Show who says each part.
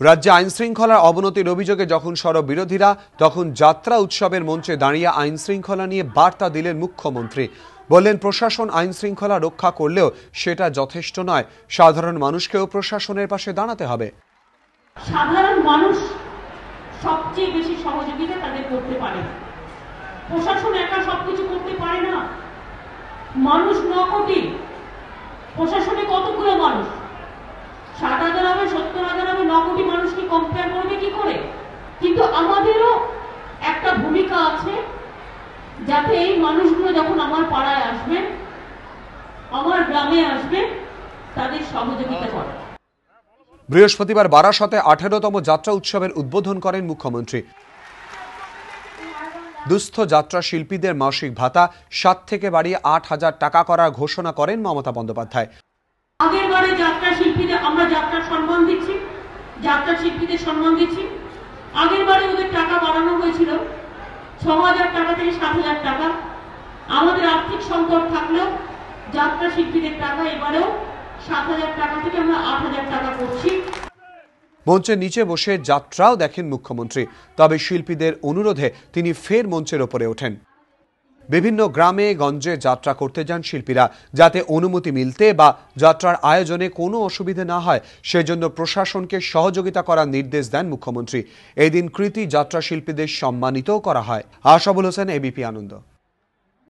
Speaker 1: রাজ্যে আইন শৃঙ্খলার অবনতির অভিযোগে যখন সরব বিরোধীরা, তখন যাত্রা উৎসবের মঞ্চে দাঁড়িয়ে আইন শৃঙ্খলা নিয়ে বার্তা দিলেন মুখ্যমন্ত্রী। বললেন, প্রশাসন আইন শৃঙ্খলা রক্ষা করলেও সেটা যথেষ্ট নয়, সাধারণ মানুষকেও প্রশাসনের পাশে দাঁড়াতে হবে।
Speaker 2: সাধারণ মানুষ সবচেয়ে বেশি সহযোগিতা তাদের করতে পারে, প্রশাসন একা সবকিছু করতে পারে না। মানুষ 9 কোটি, প্রশাসনে কতগুলো মানুষ? 60,000 হবে, 70,000 হবে, 9 কোটি মানুষকে কম্পেয়ার করবে কি করে? কিন্তু আমাদেরও একটা ভূমিকা আছে, যাতে এই মানুষগুলো যখন আমার পাড়ায় আসবে, আমার গ্রামে আসবে, তাদের সহযোগিতা করে।
Speaker 1: বৃহস্পতিবার বারাসতে 18তম যাত্রা উৎসবের উদ্বোধন করেন মুখ্যমন্ত্রী। দুস্থ যাত্রা শিল্পীদের মাসিক ভাতা 7 থেকে বাড়িয়ে 8,000 টাকা করার ঘোষণা করেন মমতা বন্দ্যোপাধ্যায়।
Speaker 2: আগের বারে যাত্রা শিল্পীদের আমরা যাত্রা সম্মান দিচ্ছি, যাত্রা শিল্পীদের সম্মান দিচ্ছি। আগের বারে ওদের টাকা বাড়ানো হয়েছিল 6,000 টাকা থেকে 7,000 টাকা। আমাদের আর্থিক সংকট থাকলেও যাত্রা শিল্পীদের টাকা এবারেও 7,000 টাকা থেকে আমরা 8,000 টাকা করছি।
Speaker 1: মঞ্চের নিচে বসে যাত্রাও দেখেন মুখ্যমন্ত্রী, তবে শিল্পীদের অনুরোধে তিনি ফের মঞ্চের ওপরে ওঠেন। বিভিন্ন গ্রামে গঞ্জে যাত্রা করতে যান শিল্পীরা, যাতে অনুমতি মিলতে বা যাত্রার আয়োজনে কোনো অসুবিধা না হয় সেজন্য প্রশাসনকে সহযোগিতা করার নির্দেশ দেন মুখ্যমন্ত্রী। এই দিন কৃতি যাত্রা শিল্পীদের সম্মানিতও করা হয়। আশাবুল হোসেন, এবিপি আনন্দ।